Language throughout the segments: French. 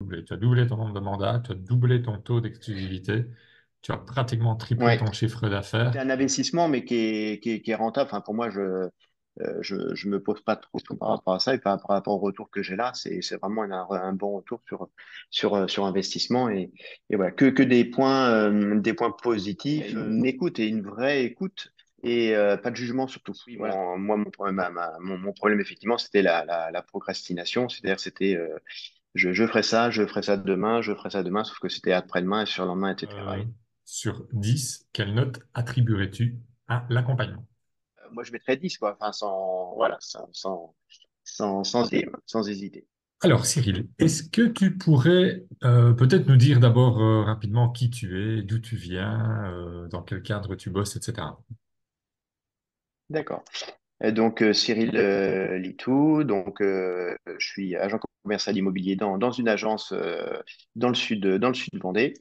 Tu as doublé ton nombre de mandats, tu as doublé ton taux d'exclusivité, tu as pratiquement triplé Ouais, ton chiffre c'est d'affaires. un investissement, mais qui est rentable. Enfin, pour moi, je me pose pas trop de questions par rapport à ça et par rapport au retour que j'ai là, c'est vraiment un bon retour sur investissement et voilà, que des points positifs, une écoute et une vraie écoute et pas de jugement surtout. Oui, voilà. Moi, mon problème, mon problème effectivement, c'était la procrastination, c'est-à-dire c'était je ferai ça demain, je ferai ça demain, sauf que c'était après-demain et sur le lendemain, etc. Euh, sur 10, quelle note attribuerais-tu à l'accompagnement? Moi, je mettrais 10 quoi. Enfin, voilà, sans hésiter. Alors, Cyril, est-ce que tu pourrais peut-être nous dire d'abord rapidement qui tu es, d'où tu viens, dans quel cadre tu bosses, etc. D'accord. Et donc, Cyril Litou, donc, je suis agent commercial immobilier dans une agence dans le sud de Vendée.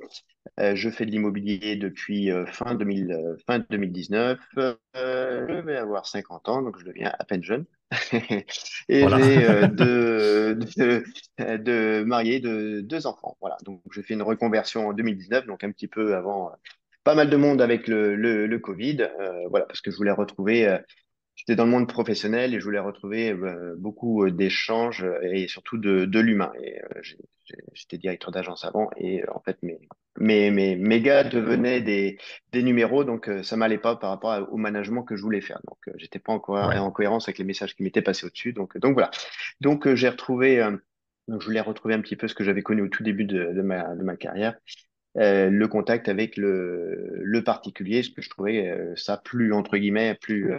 Je fais de l'immobilier depuis fin 2019. Je vais avoir 50 ans, donc je deviens à peine jeune. Et Voilà. j'ai de marié de deux enfants. Voilà, donc j'ai fait une reconversion en 2019, donc un petit peu avant pas mal de monde avec le Covid. Voilà, parce que je voulais retrouver j'étais dans le monde professionnel et je voulais retrouver beaucoup d'échanges et surtout de l'humain. Et j'étais directeur d'agence avant et en fait mes gars devenaient des numéros, donc ça m'allait pas par rapport au management que je voulais faire. Donc j'étais pas Ouais. en cohérence avec les messages qui m'étaient passés au-dessus. Donc voilà. Donc j'ai retrouvé, donc je voulais retrouver un petit peu ce que j'avais connu au tout début de ma carrière, le contact avec le particulier, ce que je trouvais ça plus, entre guillemets, plus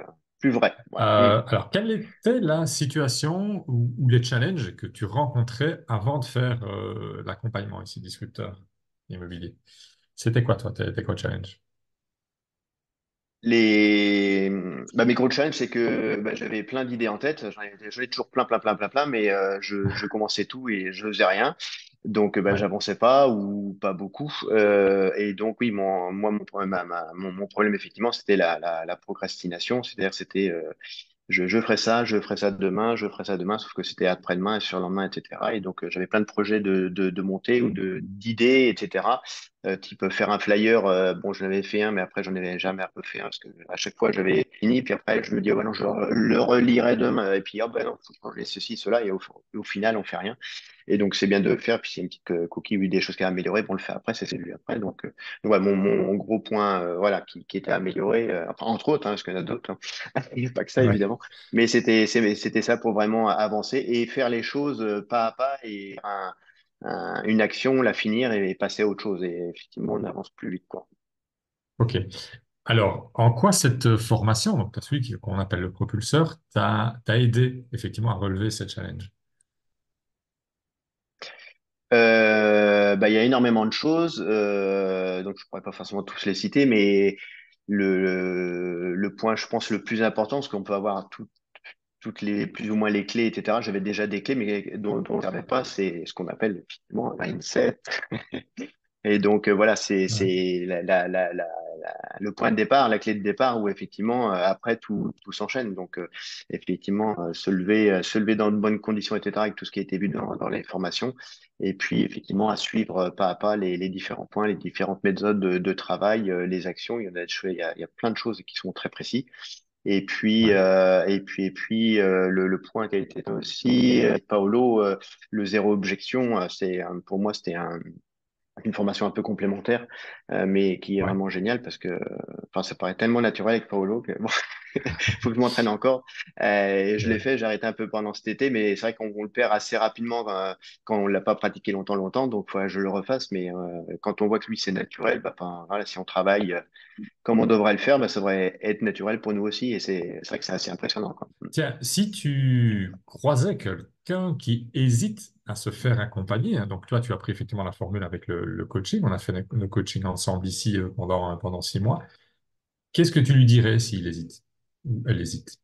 vrai. Voilà. Mm. Alors, quelle était la situation ou les challenges que tu rencontrais avant de faire l'accompagnement ici, disrupteur immobilier? C'était quoi, toi, tes co-challenges? Mes gros challenges, c'est que j'avais plein d'idées en tête. J'en ai toujours plein, mais je commençais tout et je faisais rien. Donc, Ouais. j'avançais pas ou pas beaucoup. Et donc, oui, mon problème, mon problème, effectivement, c'était la procrastination. C'est-à-dire, c'était je ferai ça demain, je ferai ça demain, sauf que c'était après-demain et sur le lendemain, etc. Et donc, j'avais plein de projets de montée ou d'idées, etc. Type faire un flyer, bon, je l'avais fait un, mais après, j'en avais jamais un peu fait un, parce que à chaque fois, j'avais fini, puis après, je me dis, ouais, non, le relirai demain, et puis, oh, ben non, faut changer ceci, cela, et au final, on fait rien. Et donc, c'est bien de le faire, puis c'est une petite coquille, oui, des choses qui à améliorer, bon, on le fait après, c'est celui après. Donc, ouais, mon gros point, voilà, qui était amélioré, enfin, entre autres, hein, parce qu'il y en a d'autres, hein. Il n'y a pas que ça, Ouais. évidemment. Mais c'était ça pour vraiment avancer et faire les choses pas à pas et une action, la finir et passer à autre chose. Et effectivement, on avance plus vite, quoi. OK. Alors, en quoi cette formation, donc celui qu'on appelle le propulseur, t'a aidé effectivement à relever cette challenge? Il y a énormément de choses, donc je pourrais pas forcément tous les citer, mais le point, je pense, le plus important, parce qu'on peut avoir toutes les plus ou moins les clés, etc. J'avais déjà des clés, mais dont on ne savait pas, c'est ce qu'on appelle effectivement un mindset. Et donc voilà, Ouais. c'est le point de départ, la clé de départ où effectivement après tout s'enchaîne. Donc effectivement se lever dans de bonnes conditions, etc. avec tout ce qui a été vu dans les formations. Et puis effectivement à suivre pas à pas les différents points, les différentes méthodes de travail, les actions. Il y a plein de choses qui sont très précis. Ouais. Le point qui a été aussi avec Paolo, le zéro objection, pour moi c'était une formation un peu complémentaire, mais qui est Ouais. vraiment géniale parce que, enfin, ça paraît tellement naturel avec Paolo que bon, faut que je m'entraîne encore. Et je l'ai Ouais. fait, j'ai arrêté un peu pendant cet été, mais c'est vrai qu'on le perd assez rapidement quand on l'a pas pratiqué longtemps, donc faut que je le refasse. Mais quand on voit que lui c'est naturel, voilà, si on travaille comme on devrait le faire, ça devrait être naturel pour nous aussi, et c'est vrai que c'est assez impressionnant, quoi. Tiens, si tu croisais quelqu'un qui hésite à se faire accompagner, hein, donc toi, tu as pris effectivement la formule avec le coaching, on a fait nos coachings ensemble ici pendant 6 mois, qu'est-ce que tu lui dirais s'il hésite ou elle hésite?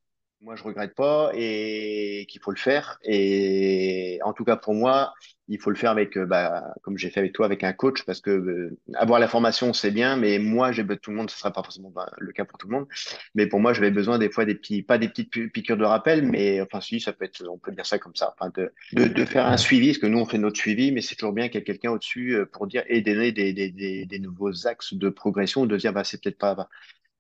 moi, je regrette pas et qu'il faut le faire. Et en tout cas, pour moi, il faut le faire avec, bah, comme j'ai fait avec toi, avec un coach, parce que avoir la formation, c'est bien, mais moi, tout le monde, ce sera pas forcément bah, le cas pour tout le monde. Mais pour moi, j'avais besoin des fois des petits, pas des petites piqûres de rappel, mais enfin, si, ça peut être, on peut dire ça comme ça, enfin, de faire un Ouais. suivi, parce que nous, on fait notre suivi, mais c'est toujours bien qu'il y ait quelqu'un au-dessus pour dire et donner des nouveaux axes de progression, de dire, bah, c'est peut-être pas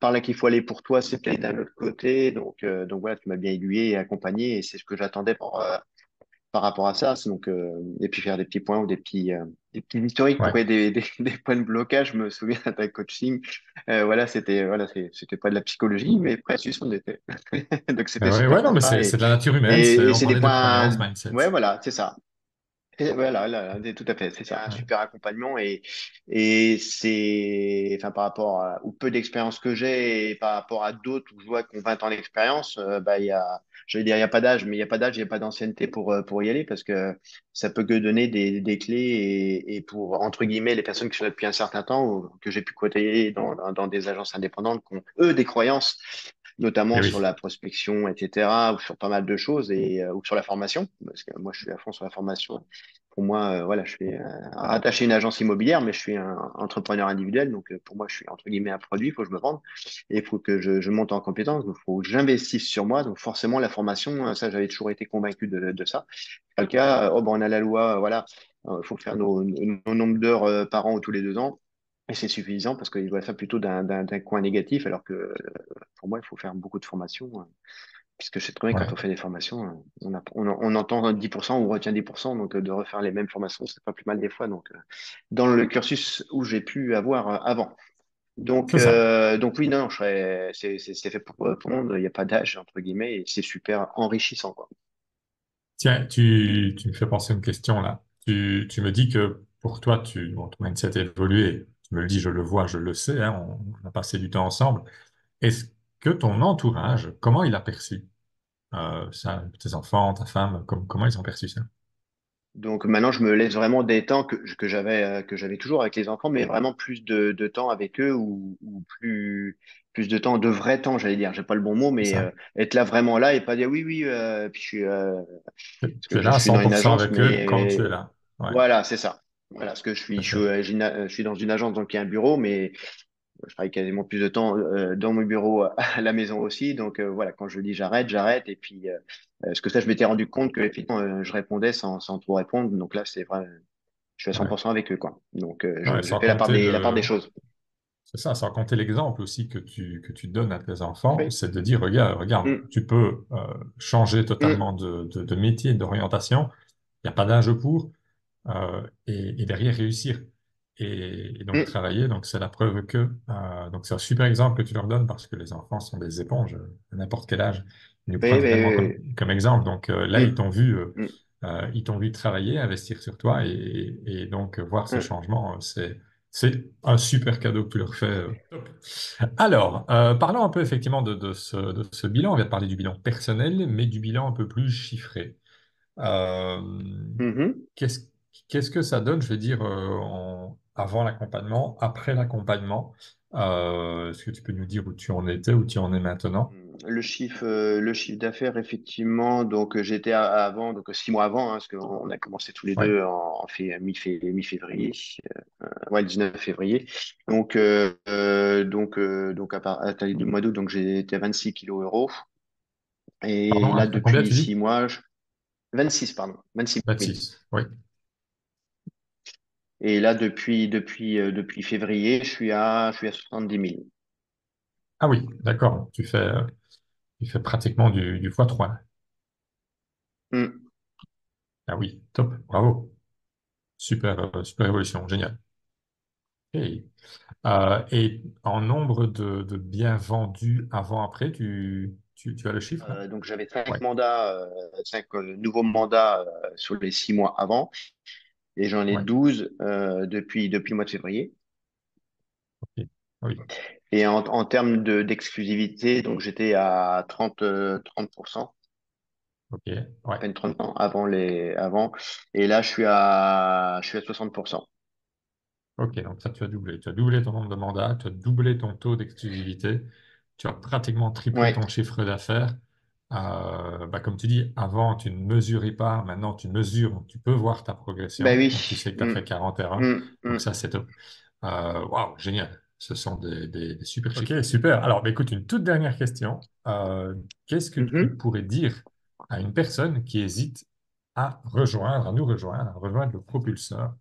par là qu'il faut aller pour toi, c'est peut-être d'un autre côté. Donc voilà, tu m'as bien aiguillé et accompagné et c'est ce que j'attendais par rapport à ça. Et puis faire des petits points ou des petits historiques pour Ouais. aider des points de blocage. Je me souviens d'un coaching. C'était pas de la psychologie, mais presque on était. Donc c'était Ouais, super ouais, non, mais sympa c'est de la nature humaine, et on c'est des parlait de croyances, points. mindset. Ouais, voilà, c'est ça. Et voilà, tout à fait. C'est ça, un Ouais. super accompagnement et c'est, enfin, par rapport au peu d'expérience que j'ai et par rapport à d'autres où je vois qui ont 20 ans d'expérience, bah, j'allais dire, il y a pas d'âge, mais il y a pas d'âge, il y a pas d'ancienneté pour y aller parce que ça peut que donner des clés et pour, entre guillemets, les personnes qui sont là depuis un certain temps ou que j'ai pu côtoyer dans des agences indépendantes qui ont, eux, des croyances, Et notamment sur oui. la prospection, etc., ou sur pas mal de choses ou sur la formation, parce que moi, je suis à fond sur la formation pour moi, voilà, je suis rattaché à une agence immobilière, mais je suis un entrepreneur individuel. Donc, pour moi, je suis entre guillemets un produit. Il faut que je me vende et il faut que je monte en compétence. Il faut que j'investisse sur moi. Donc, forcément, la formation, ça, j'avais toujours été convaincu de ça. Pas le cas. Oh, ben, on a la loi, voilà. Il faut faire nos nombres d'heures par an ou tous les 2 ans. Et c'est suffisant parce qu'ils voient ça plutôt d'un coin négatif, alors que pour moi, il faut faire beaucoup de formation. Puisque je sais très bien, quand Ouais. on fait des formations, on entend 10% ou on retient 10%, donc de refaire les mêmes formations, c'est pas plus mal des fois. Dans le cursus où j'ai pu avoir avant. C'est ça. Donc oui, non, c'est fait pour le monde, il n'y a pas d'âge, entre guillemets, et c'est super enrichissant, quoi. Tiens, tu me fais penser à une question là. Tu me dis que pour toi, bon, ton mindset a évolué. Tu me le dis, je le vois, je le sais, hein, on a passé du temps ensemble. Est-ce que ton entourage, comment il a perçu ça, tes enfants, ta femme, comment ils ont perçu ça? Donc maintenant, je me laisse vraiment des temps que j'avais toujours avec les enfants, mais vraiment plus de temps avec eux ou plus de temps, de vrai temps, j'allais dire. J'ai pas le bon mot, C'est mais ça. être là vraiment là et pas dire oui, oui, puis parce Tu que es je là à suis dans une 100% agence, avec eux quand tu mais es là. Ouais, voilà, c'est ça. Voilà, parce que tout à fait. je suis dans une agence, donc il y a un bureau, mais je travaille quasiment plus de temps dans mon bureau à la maison aussi. Donc voilà, quand je dis j'arrête, j'arrête. Et puis, parce que ça, je m'étais rendu compte que effectivement, je répondais sans trop répondre. Donc là, c'est vrai, je suis à Ouais. 100% avec eux, quoi. Donc Ouais, je sans fais compter la part des choses. c'est ça, sans compter l'exemple aussi que tu donnes à tes enfants, Oui. c'est de dire, regarde, Mm, tu peux changer mm, totalement de métier, d'orientation, il n'y a pas d'âge pour, et derrière réussir. Et donc mm. travailler, donc c'est la preuve que, donc c'est un super exemple que tu leur donnes parce que les enfants sont des éponges à n'importe quel âge. Ils nous Oui, prennent vraiment comme exemple. Donc là, mm, mm, ils t'ont vu travailler, investir sur toi et donc voir ce mm. changement, c'est un super cadeau que tu leur fais. Top. Alors, parlons un peu effectivement de ce bilan. On vient de parler du bilan personnel, mais du bilan un peu plus chiffré. Euh, Mhm. qu'est-ce, qu'est-ce que ça donne, je vais dire, avant l'accompagnement, après l'accompagnement? Est-ce que tu peux nous dire où tu en étais, où tu en es maintenant? Le chiffre d'affaires, effectivement, donc j'étais avant, donc 6 mois avant, hein, parce qu'on a commencé tous les Ouais, deux mi-février, ouais, 19 février. À du mois d'août, donc j'étais à 26 kilos euros. Et pardon, là, à combien depuis tu six dis? mois, 26, pardon, 26 000. 26. Oui. Et là, depuis février, je suis à 70 000. Ah oui, d'accord. Tu fais pratiquement du x3. Hmm. Ah oui, top, bravo. Super, super évolution, génial. Ok. Et en nombre de biens vendus avant-après, tu as le chiffre là? Donc j'avais Ouais, 5 nouveaux mandats sur les 6 mois avant. Et j'en ai ouais, 12 depuis le mois de février. ok. Oui, Et en termes d'exclusivité, donc j'étais à 30%, ok, à ouais. peine 30 ans avant. Et là, je suis à 60%. Ok, donc ça, tu as doublé. Tu as doublé ton nombre de mandats, tu as doublé ton taux d'exclusivité, tu as pratiquement triplé Ouais. ton chiffre d'affaires. bah, comme tu dis, avant, tu ne mesurais pas, maintenant, tu mesures, donc tu peux voir ta Ben progression, donc tu oui. sais que tu as Mm, fait 40 erreurs, mm, donc mm. ça, c'est top. Waouh, génial. Ce sont des super chiffres. Ok, super. Alors, bah, écoute, une toute dernière question. Qu'est-ce que tu Mhm, pourrais dire à une personne qui hésite à rejoindre, à nous rejoindre, à rejoindre le propulseur,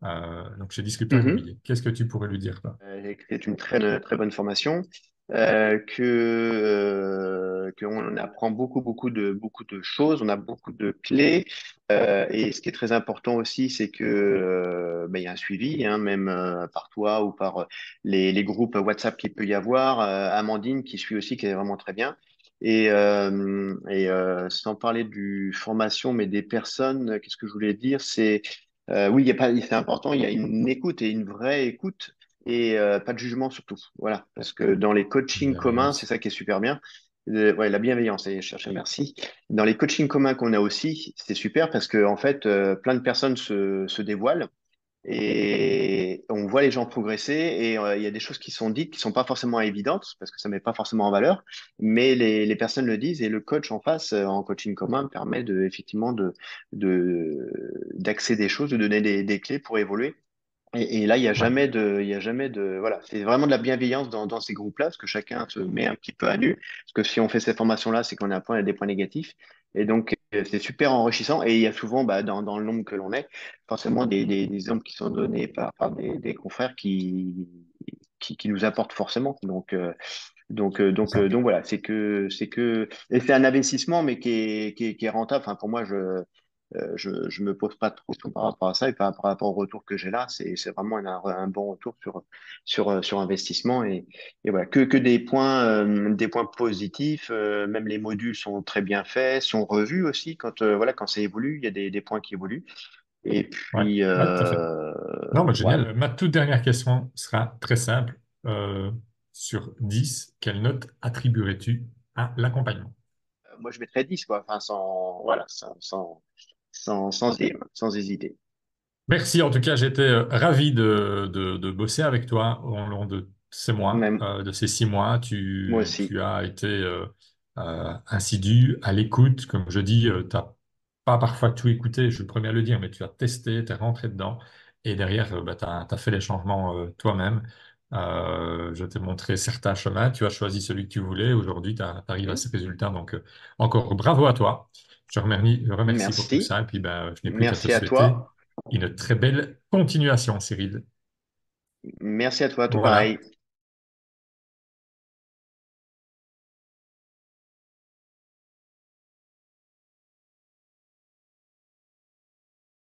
donc chez Disrupteur mhm. Immobilier? Qu'est-ce que tu pourrais lui dire, toi? C'est une très bonne formation, qu'on apprend beaucoup de choses, on a beaucoup de clés, et ce qui est très important aussi, c'est que ben, il y a un suivi, hein, même par toi ou par les groupes WhatsApp qu'il peut y avoir. Amandine qui suit aussi, qui est vraiment très bien. Sans parler du formation, mais des personnes, qu'est-ce que je voulais dire, c'est oui, il y a pas, c'est important, il y a une écoute et une vraie écoute et pas de jugement surtout. Voilà, parce que dans les coachings communs, c'est Bienveillance. ça qui est super bien. Ouais, la bienveillance, et je cherchais merci. Dans les coachings communs qu'on a aussi, c'est super parce que en fait, plein de personnes se dévoilent et on voit les gens progresser et il y a des choses qui sont dites qui sont pas forcément évidentes parce que ça met pas forcément en valeur, mais les personnes le disent et le coach en face, en coaching commun, permet de effectivement d'axer des choses, de donner des clés pour évoluer. Et là, Ouais, il y a jamais de, voilà, c'est vraiment de la bienveillance dans ces groupes-là, parce que chacun se met un petit peu à nu. Parce que si on fait cette formation-là, c'est qu'on a un point et des points négatifs. Et donc, c'est super enrichissant. Et il y a souvent, bah, dans le nombre que l'on est, forcément des exemples qui sont donnés par des confrères qui nous apportent forcément. c'est ça. Donc voilà, et c'est un investissement, mais qui est rentable. Enfin, pour moi, je me pose pas trop de questions par rapport à ça et par rapport au retour que j'ai là, c'est vraiment un bon retour sur investissement et voilà, que des points positifs. Même les modules sont très bien faits, sont revus aussi quand, voilà, quand ça évolue, il y a des points qui évoluent. Et Ouais, puis, ouais, tout à fait. Non, mais ouais. génial. Ma toute dernière question sera très simple. Sur 10, quelle note attribuerais-tu à l'accompagnement? Moi, je mettrais 10 quoi. Enfin, voilà, sans hésiter. Merci. En tout cas, j'étais ravi de bosser avec toi au long de ces mois, Même, de ces 6 mois. moi Tu aussi. as été insidu, à l'écoute. Comme je dis, tu n'as pas parfois tout écouté, je suis le premier à le dire, mais tu as testé, tu es rentré dedans. Et derrière, tu as fait les changements toi-même. Je t'ai montré certains chemins. Tu as choisi celui que tu voulais. Aujourd'hui, tu arrives à Hmm. ces résultats. Donc, encore bravo à toi. Je remercie pour tout Merci. ça. Et puis, ben, je n'ai plus qu'à te Merci à souhaiter toi. une très belle continuation, Cyril. Merci à toi, tout Voilà. pareil.